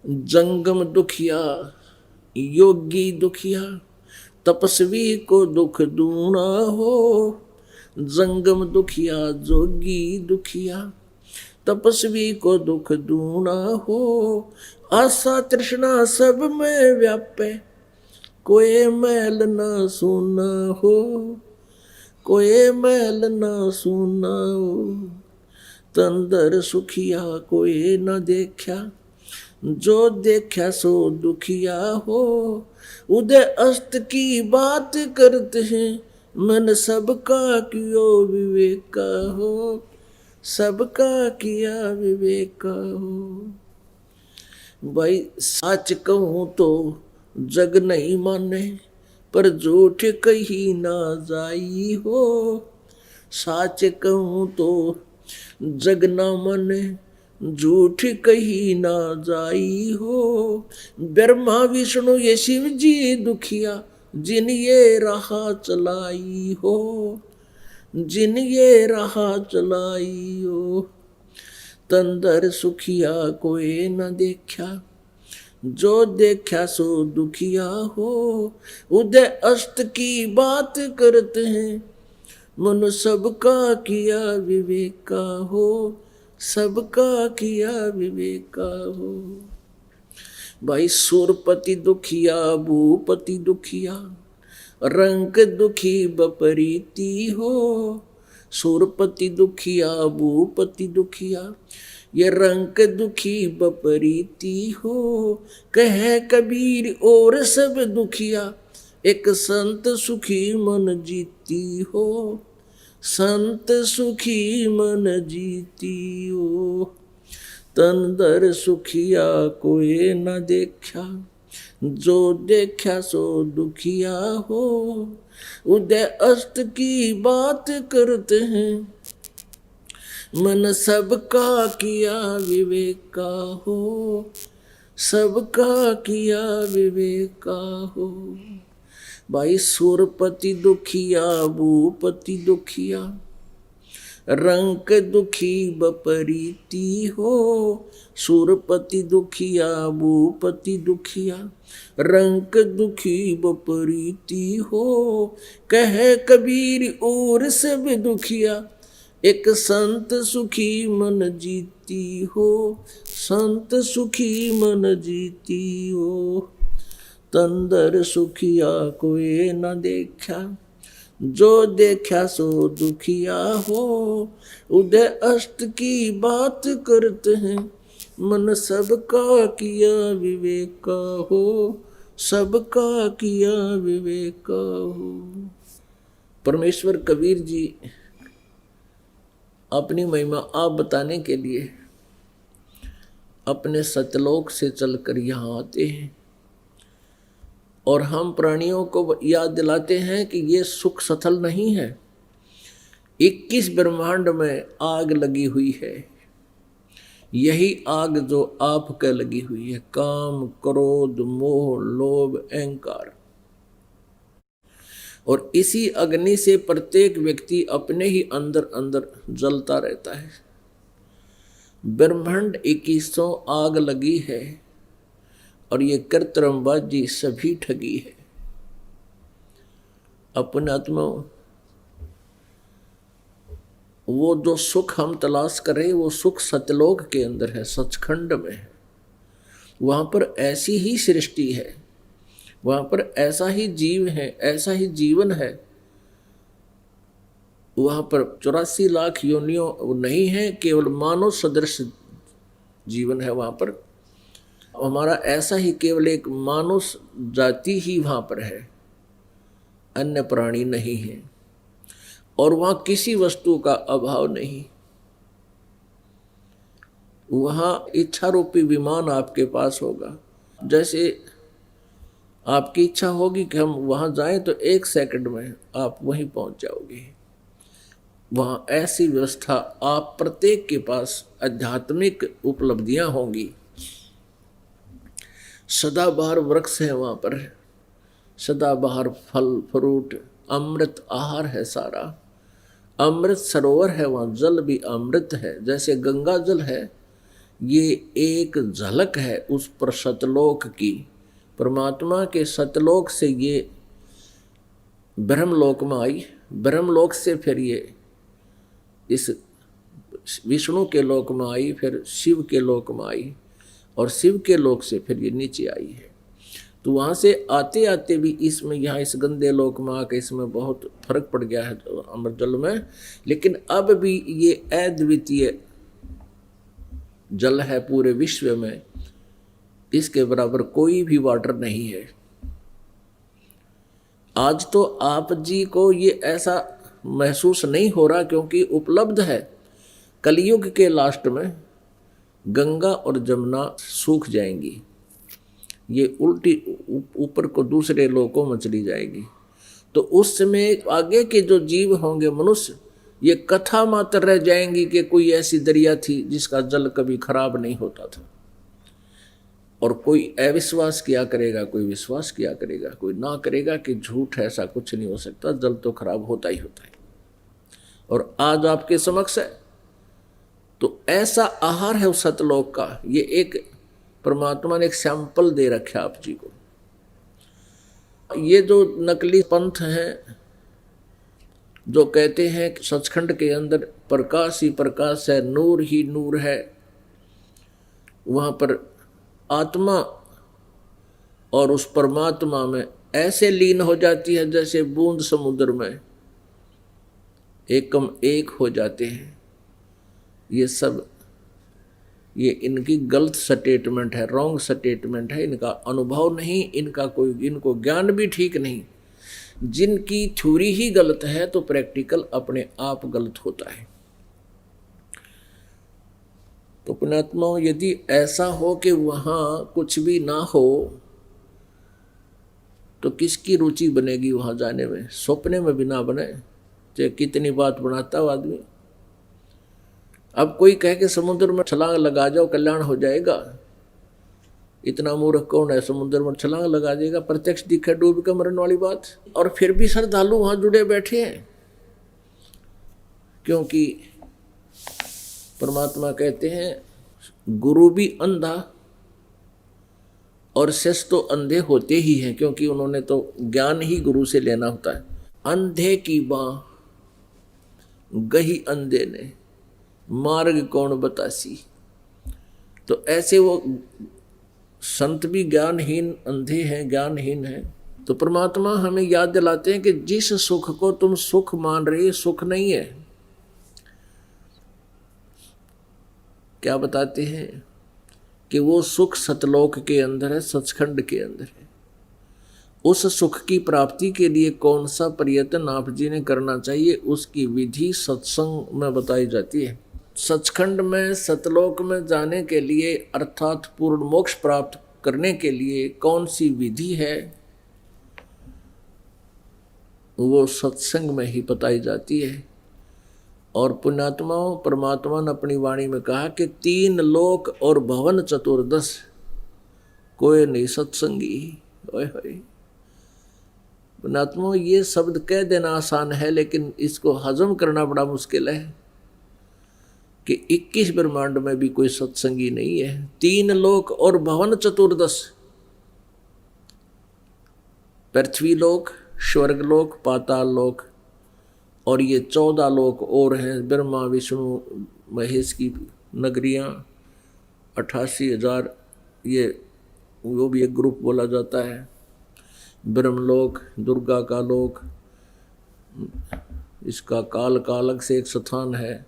जंगम दुखिया योगी दुखिया, तपस्वी को दुख दूना हो। जंगम दुखिया जोगी दुखिया, तपस्वी को दुख दूना हो। आशा तृष्णा सब में व्यापे, कोई मैल न सुना हो। कोई मैल न सुना हो। तंदर सुखिया कोई न देखा, जो देखा सो दुखिया हो। उदय अस्त की बात करते हैं, मन सबका कियो विवेका हो। सबका किया विवेका हो। भाई सच कहूं तो जग नहीं माने, पर झूठ कही ना जाई हो। सच कहूं तो जग ना माने, झूठ कही ना जाई हो। ब्रह्मा विष्णु ये शिव जी दुखिया, जिन ये राह चलाई हो। जिन ये राह चलाई हो। तंदर सुखिया कोई न देखा, जो देखा सो दुखिया हो। उदय अष्ट की बात करते हैं, मन सबका किया विवेका हो। सबका किया विवेका हो। भाई सुरपति दुखिया भूपति दुखिया, रंग दुखी बपरीती हो। सुरपति दुखिया भूपति दुखिया, ये रंग दुखी बपरीती हो। कहे कबीर और सब दुखिया, एक संत सुखी मन जीती हो। संत सुखी मन जीती हो। तन दर सुखिया कोई न देखा, जो देखा सो दुखिया हो। उदय अष्ट की बात करते हैं, मन सबका किया विवेका हो। सबका किया विवेका हो। भाई सुरपति दुखिया भूपति दुखिया, रंक दुखी बपरीती हो। सुरपति दुखिया भूपति दुखिया, रंक दुखी बपरीती हो। कहे कबीर और सब दुखिया, एक संत सुखी मन जीती हो। संत सुखी मन जीती हो। तंदर सुखिया कोई न देखा, जो देखा सो दुखिया हो। उदय अष्ट की बात करते हैं, मन सबका किया विवेका हो। सबका किया विवेका हो। परमेश्वर कबीर जी अपनी महिमा आप बताने के लिए अपने सतलोक से चलकर यहाँ आते हैं और हम प्राणियों को याद दिलाते हैं कि ये सुख सथल नहीं है। 21 ब्रह्मांड में आग लगी हुई है। यही आग जो आपके लगी हुई है, काम, क्रोध, मोह, लोभ, अहंकार। और इसी अग्नि से प्रत्येक व्यक्ति अपने ही अंदर अंदर जलता रहता है। ब्रह्मांड 2100 आग लगी है और ये कृत्रिमबाजी सभी ठगी है। अपने आत्मा वो जो सुख हम तलाश कर रहे वो सुख सतलोक के अंदर है, सचखंड में है। वहां पर ऐसी ही सृष्टि है, वहां पर ऐसा ही जीव है, ऐसा ही जीवन है। वहां पर 84 लाख योनियों नहीं है, केवल मानव सदृश जीवन है वहां पर। हमारा ऐसा ही केवल एक मानव जाति ही वहां पर है, अन्य प्राणी नहीं है। और वहां किसी वस्तु का अभाव नहीं। वहां इच्छा रूपी विमान आपके पास होगा। जैसे आपकी इच्छा होगी कि हम वहां जाएं तो 1 सेकंड में आप वहीं पहुंच जाओगे। वहां ऐसी व्यवस्था आप प्रत्येक के पास आध्यात्मिक उपलब्धियां होंगी। सदाबहार वृक्ष है वहां पर, सदाबहार फल फ्रूट, अमृत आहार है सारा। अमृत सरोवर है, वहाँ जल भी अमृत है। जैसे गंगा जल है, ये एक झलक है उस पर सतलोक की। परमात्मा के सतलोक से ये ब्रह्मलोक में आई, ब्रह्मलोक से फिर ये इस विष्णु के लोक में आई, फिर शिव के लोक में आई और शिव के लोक से फिर ये नीचे आई है। तो वहाँ से आते आते भी इसमें यहाँ इस गंदे लोक में आके इसमें बहुत फर्क पड़ गया है अमृत जल में। लेकिन अब भी ये अद्वितीय जल है पूरे विश्व में, इसके बराबर कोई भी वाटर नहीं है। आज तो आप जी को ये ऐसा महसूस नहीं हो रहा क्योंकि उपलब्ध है। कलयुग के लास्ट में गंगा और जमुना सूख जाएंगी, ये उल्टी ऊपर को दूसरे लोकों में चली जाएगी। तो उस समय आगे के जो जीव होंगे मनुष्य, ये कथा मात्र रह जाएंगी कि कोई ऐसी दरिया थी जिसका जल कभी खराब नहीं होता था। और कोई अविश्वास किया करेगा, कोई विश्वास किया करेगा, कोई ना करेगा कि झूठ ऐसा कुछ नहीं हो सकता, जल तो खराब होता ही होता है। और आज आपके समक्ष है तो ऐसा आहार है उस सतलोक का। ये एक परमात्मा ने एक सैंपल दे रखा आप जी को। ये जो नकली पंथ हैं जो कहते हैं कि सचखंड के अंदर प्रकाश ही प्रकाश है, नूर ही नूर है, वहाँ पर आत्मा और उस परमात्मा में ऐसे लीन हो जाती है जैसे बूंद समुद्र में एकम एक हो जाते हैं। ये सब ये इनकी गलत स्टेटमेंट है, रॉन्ग स्टेटमेंट है। इनका अनुभव नहीं, इनका कोई इनको ज्ञान भी ठीक नहीं। जिनकी थ्योरी ही गलत है तो प्रैक्टिकल अपने आप गलत होता है। तो पुण्यात्मा, यदि ऐसा हो कि वहाँ कुछ भी ना हो तो किसकी रुचि बनेगी वहाँ जाने में? सपने में भी ना बने, चाहे कितनी बात बनाता हो आदमी। अब कोई कहे कि समुद्र में छलांग लगा जाओ कल्याण हो जाएगा, इतना मूर्ख कौन है समुद्र में छलांग लगा देगा? प्रत्यक्ष दिखे डूब के मरने वाली बात। और फिर भी श्रद्धालु वहां जुड़े बैठे हैं, क्योंकि परमात्मा कहते हैं गुरु भी अंधा और शिष्य तो अंधे होते ही हैं, क्योंकि उन्होंने तो ज्ञान ही गुरु से लेना होता है। अंधे की बाँ गही अंधे ने, मार्ग कौन बतासी। तो ऐसे वो संत भी ज्ञानहीन अंधे हैं, ज्ञानहीन हैं। तो परमात्मा हमें याद दिलाते हैं कि जिस सुख को तुम सुख मान रहे सुख नहीं है। क्या बताते हैं कि वो सुख सतलोक के अंदर है, सचखंड के अंदर है। उस सुख की प्राप्ति के लिए कौन सा प्रयत्न आप जी ने करना चाहिए, उसकी विधि सत्संग में बताई जाती है। सचखंड में सतलोक में जाने के लिए अर्थात पूर्ण मोक्ष प्राप्त करने के लिए कौन सी विधि है, वो सत्संग में ही बताई जाती है। और पुण्यात्माओं, परमात्मा ने अपनी वाणी में कहा कि 3 लोक और भवन चतुर्दश कोई नहीं सत्संगी। ओए होए पुण्यात्माओं, ये शब्द कह देना आसान है, लेकिन इसको हजम करना बड़ा मुश्किल है कि 21 ब्रह्मांड में भी कोई सत्संगी नहीं है। 3 लोक और भवन चतुर्दश, पृथ्वी लोक, स्वर्ग लोक, पाताल लोक, और ये 14 लोक और हैं, ब्रह्मा विष्णु महेश की नगरियां, 88,000, ये वो भी एक ग्रुप बोला जाता है। ब्रह्मलोक, दुर्गा का लोक, इसका काल का अलग से एक स्थान है।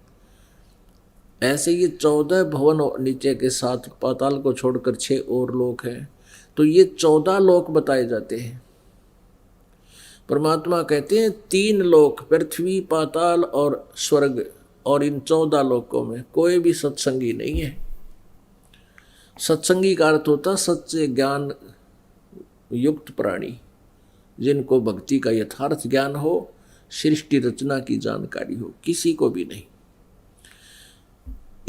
ऐसे ये 14 भवन नीचे के साथ पाताल को छोड़कर 6 और लोक हैं। तो ये 14 लोक बताए जाते हैं। परमात्मा कहते हैं 3 लोक, पृथ्वी, पाताल और स्वर्ग, और इन 14 लोकों में कोई भी सत्संगी नहीं है। सत्संगी का अर्थ होता सच्चे ज्ञान युक्त प्राणी, जिनको भक्ति का यथार्थ ज्ञान हो, सृष्टि रचना की जानकारी हो। किसी को भी नहीं,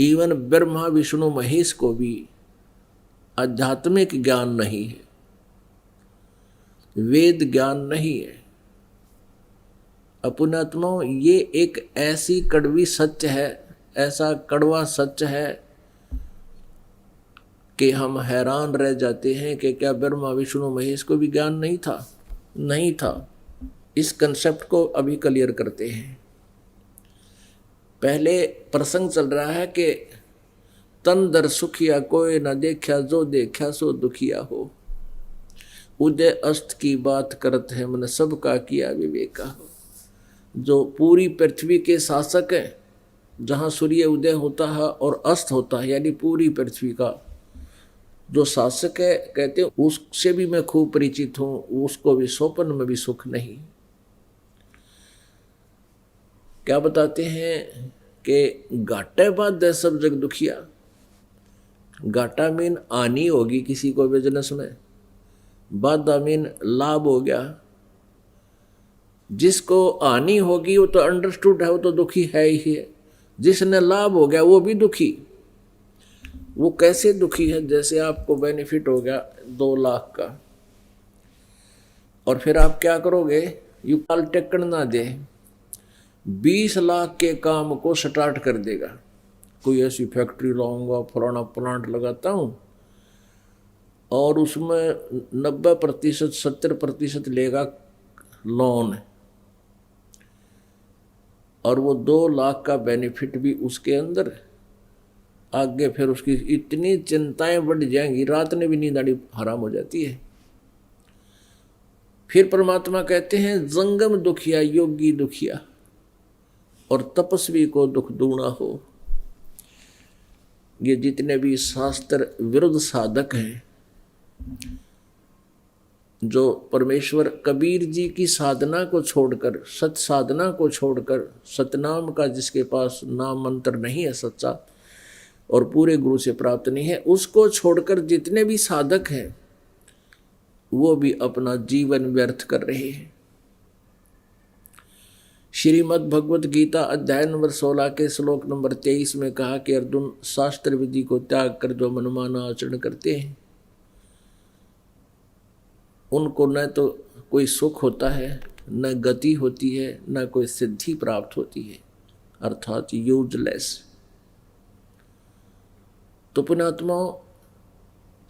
इवन ब्रह्मा विष्णु महेश को भी आध्यात्मिक ज्ञान नहीं है, वेद ज्ञान नहीं है। पुण्यात्माओं, ये एक ऐसी कड़वी सत्य है, ऐसा कड़वा सत्य है कि हम हैरान रह जाते हैं कि क्या ब्रह्मा विष्णु महेश को भी ज्ञान नहीं था? नहीं था। इस कंसेप्ट को अभी क्लियर करते हैं। पहले प्रसंग चल रहा है कि तन दर सुखिया कोई न देखा, जो देखा सो दुखिया हो। उदय अस्त की बात करत है, मन सबका किया विवेका हो। जो पूरी पृथ्वी के शासक हैं, जहाँ सूर्य उदय होता है और अस्त होता है, यानी पूरी पृथ्वी का जो शासक है, कहते हैं उससे भी मैं खूब परिचित हूँ, उसको भी स्वप्न में भी सुख नहीं। क्या बताते हैं कि घाटे बाद सब जग दुखिया। घाटा मीन आनी होगी किसी को बिजनेस में, बाधा मीन लाभ हो गया। जिसको आनी होगी वो तो अंडरस्टूड है, वो तो दुखी है ही है। जिसने लाभ हो गया वो भी दुखी। वो कैसे दुखी है? जैसे आपको बेनिफिट हो गया 2 लाख का, और फिर आप क्या करोगे? यू काल टेकन ना दे, 20 लाख के काम को स्टार्ट कर देगा। कोई ऐसी फैक्ट्री लाऊंगा, फलाना प्लांट लगाता हूँ, और उसमें 90%, 70% लेगा लोन, और वो 2 लाख का बेनिफिट भी उसके अंदर। आगे फिर उसकी इतनी चिंताएं बढ़ जाएंगी, रात में भी नींद आनी हराम हो जाती है। फिर परमात्मा कहते हैं जंगम दुखिया योगी दुखिया, और तपस्वी को दुख दूना हो। ये जितने भी शास्त्र विरुद्ध साधक हैं, जो परमेश्वर कबीर जी की साधना को छोड़कर, सत साधना को छोड़कर, सतनाम का जिसके पास नाम मंत्र नहीं है सच्चा, और पूरे गुरु से प्राप्त नहीं है, उसको छोड़कर जितने भी साधक हैं वो भी अपना जीवन व्यर्थ कर रहे हैं। श्रीमद् भगवत गीता अध्याय नंबर 16 के श्लोक नंबर 23 में कहा कि अर्जुन, शास्त्र विधि को त्याग कर जो मनमाना आचरण करते हैं, उनको न तो कोई सुख होता है, न गति होती है, न कोई सिद्धि प्राप्त होती है, अर्थात यूजलेस। तो पुण्यात्माओं,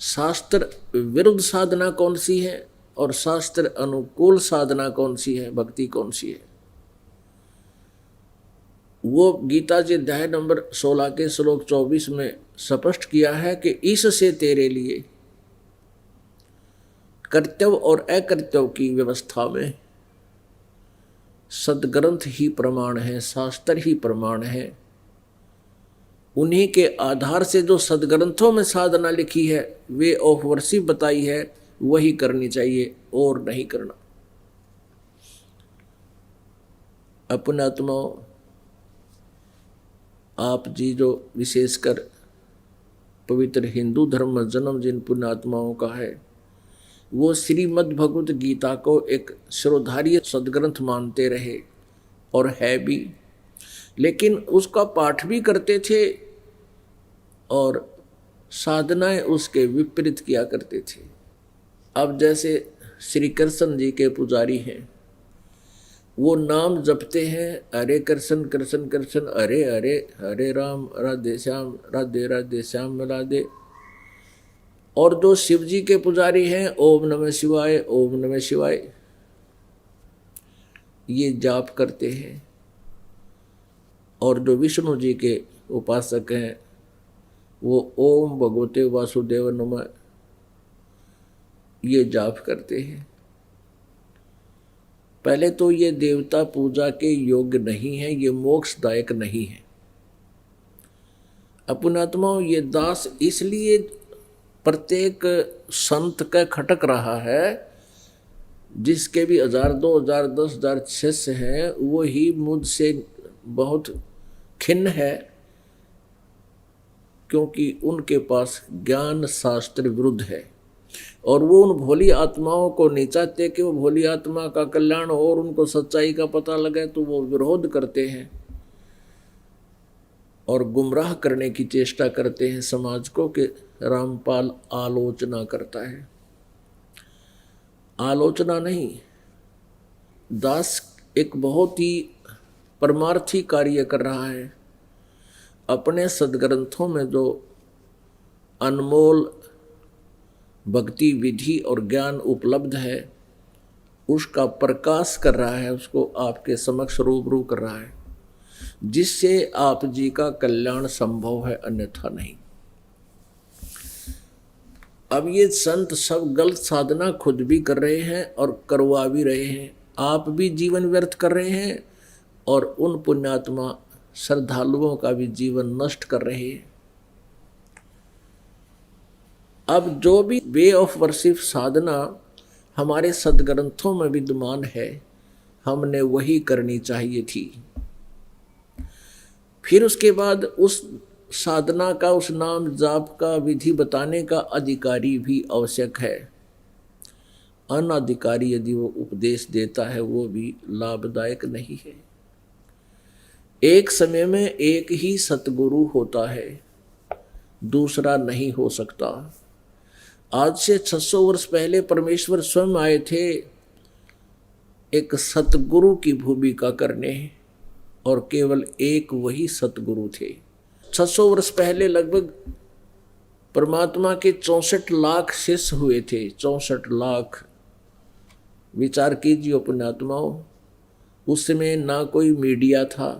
शास्त्र विरुद्ध साधना कौन सी है और शास्त्र अनुकूल साधना कौन सी है, भक्ति कौन सी है? वो गीता जी अध्याय नंबर 16 के श्लोक 24 में स्पष्ट किया है कि इससे तेरे लिए कर्तव्य और अकर्तव्य की व्यवस्था में सदग्रंथ ही प्रमाण है, शास्त्र ही प्रमाण है। उन्हीं के आधार से जो सदग्रंथों में साधना लिखी है, वे ऑफ वर्शिप बताई है, वही करनी चाहिए और नहीं करना। अपने आत्माओं, आप जी जो विशेषकर पवित्र हिंदू धर्म में जन्म जिन पुण्यात्माओं का है, वो श्रीमद् भगवत गीता को एक शिरोधार्य सदग्रंथ मानते रहे और है भी, लेकिन उसका पाठ भी करते थे और साधनाएं उसके विपरीत किया करते थे। अब जैसे श्री कृष्ण जी के पुजारी हैं, वो नाम जपते हैं, हरे कृष्ण कृष्ण कृष्ण हरे हरे, हरे राम राधे श्याम राधे राधे श्याम राधे। और जो शिव जी के पुजारी हैं, ओम नमः शिवाय ओम नमः शिवाय, ये जाप करते हैं। और जो विष्णु जी के उपासक हैं, वो ओम भगवते वासुदेव नमः ये जाप करते हैं। पहले तो ये देवता पूजा के योग्य नहीं है, ये मोक्षदायक नहीं है। अपनात्माओं, ये दास इसलिए प्रत्येक संत का खटक रहा है, जिसके भी 1000 2000 10,000 शिष्य हैं, वो ही मुझसे बहुत खिन्न है, क्योंकि उनके पास ज्ञान शास्त्र विरुद्ध है। और वो उन भोली आत्माओं को नहीं चाहते कि वो भोली आत्मा का कल्याण हो और उनको सच्चाई का पता लगे, तो वो विरोध करते हैं और गुमराह करने की चेष्टा करते हैं समाज को कि रामपाल आलोचना करता है। आलोचना नहीं, दास एक बहुत ही परमार्थी कार्य कर रहा है। अपने सदग्रंथों में जो अनमोल भक्ति विधि और ज्ञान उपलब्ध है, उसका प्रकाश कर रहा है, उसको आपके समक्ष रूबरू कर रहा है, जिससे आप जी का कल्याण संभव है, अन्यथा नहीं। अब ये संत सब गलत साधना खुद भी कर रहे हैं और करवा भी रहे हैं, आप भी जीवन व्यर्थ कर रहे हैं और उन पुण्यात्मा श्रद्धालुओं का भी जीवन नष्ट कर रहे हैं। अब जो भी वे ऑफ वर्शिप साधना हमारे सदग्रंथों में विद्यमान है, हमने वही करनी चाहिए थी। फिर उसके बाद उस साधना का, उस नाम जाप का विधि बताने का अधिकारी भी आवश्यक है। अनाधिकारी यदि वो उपदेश देता है, वो भी लाभदायक नहीं है। एक समय में एक ही सतगुरु होता है, दूसरा नहीं हो सकता। आज से 600 वर्ष पहले परमेश्वर स्वयं आए थे एक सतगुरु की भूमिका करने, और केवल एक वही सतगुरु थे। 600 वर्ष पहले लगभग परमात्मा के 64 लाख शिष्य हुए थे। 64 लाख, विचार कीजिए पुण्यात्माओं। उस समय ना कोई मीडिया था,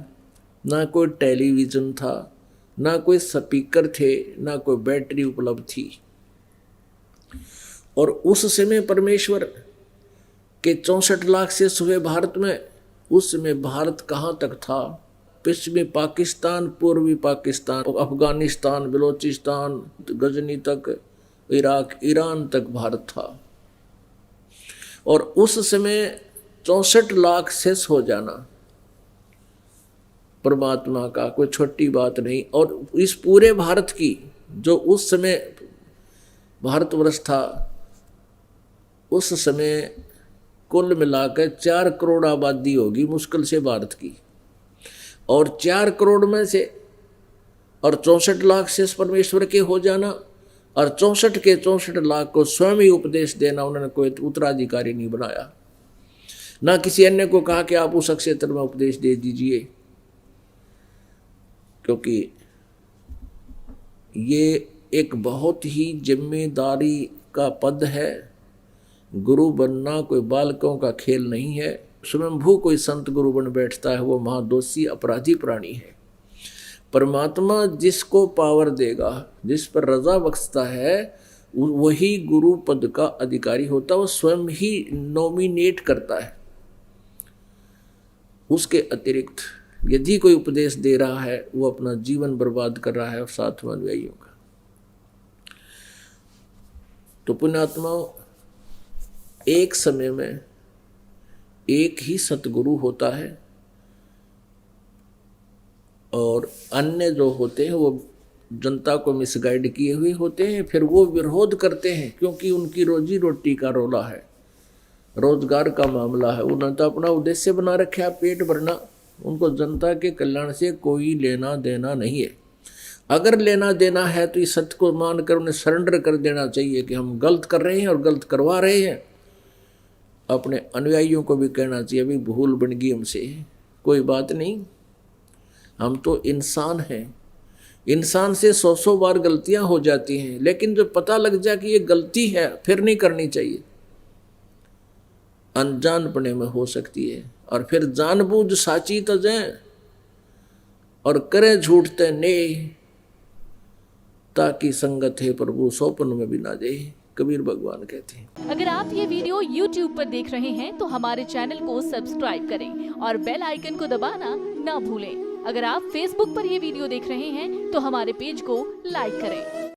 ना कोई टेलीविज़न था, ना कोई स्पीकर थे, ना कोई बैटरी उपलब्ध थी। और उस समय परमेश्वर के 64 लाख शिष्य हुए भारत में। उस समय भारत कहाँ तक था? पश्चिमी पाकिस्तान, पूर्वी पाकिस्तान, अफगानिस्तान, बलोचिस्तान, गजनी तक, इराक, ईरान तक भारत था। और उस समय 64 लाख शिष्य हो जाना परमात्मा का कोई छोटी बात नहीं। और इस पूरे भारत की, जो उस समय भारतवर्ष था, उस समय कुल मिलाकर 4 करोड़ आबादी होगी मुश्किल से भारत की। और 4 करोड़ में से और 64 लाख शेष परमेश्वर के हो जाना, और 64 के 64 लाख को स्वयं ही उपदेश देना। उन्होंने कोई उत्तराधिकारी नहीं बनाया, ना किसी अन्य को कहा कि आप उस क्षेत्र में उपदेश दे दीजिए, क्योंकि ये एक बहुत ही जिम्मेदारी का पद है। गुरु बनना कोई बालकों का खेल नहीं है। स्वयंभू कोई संत गुरु बन बैठता है, वो महादोषी अपराधी प्राणी है। परमात्मा जिसको पावर देगा, जिस पर रजा बख्शता है, वही गुरु पद का अधिकारी होता है। वो स्वयं ही नॉमिनेट करता है। उसके अतिरिक्त यदि कोई उपदेश दे रहा है, वो अपना जीवन बर्बाद कर रहा है साधु अनुयायियों का। तो पुण्यात्माओं, एक समय में एक ही सतगुरु होता है और अन्य जो होते हैं वो जनता को मिसगाइड किए हुए होते हैं, फिर वो विरोध करते हैं क्योंकि उनकी रोजी रोटी का रोला है, रोजगार का मामला है। उन्होंने तो अपना उद्देश्य बना रखा है पेट भरना, उनको जनता के कल्याण से कोई लेना देना नहीं है। अगर लेना देना है तो इस सत्य को मानकर उन्हें सरेंडर कर देना चाहिए कि हम गलत कर रहे हैं और गलत करवा रहे हैं। अपने अनुयायियों को भी कहना चाहिए अभी भूल बन गई हमसे, कोई बात नहीं, हम तो इंसान हैं, इंसान से 100 बार गलतियां हो जाती हैं, लेकिन जब पता लग जाए कि ये गलती है फिर नहीं करनी चाहिए। अनजानपने में हो सकती है और फिर जानबूझ साची तजे और करे झूठते ने, ताकि संगत है प्रभु सौपन में भी ना जाए, कबीर भगवान कहते हैं। अगर आप ये वीडियो YouTube पर देख रहे हैं तो हमारे चैनल को सब्सक्राइब करें और बेल आइकन को दबाना ना भूलें। अगर आप Facebook पर ये वीडियो देख रहे हैं तो हमारे पेज को लाइक करें।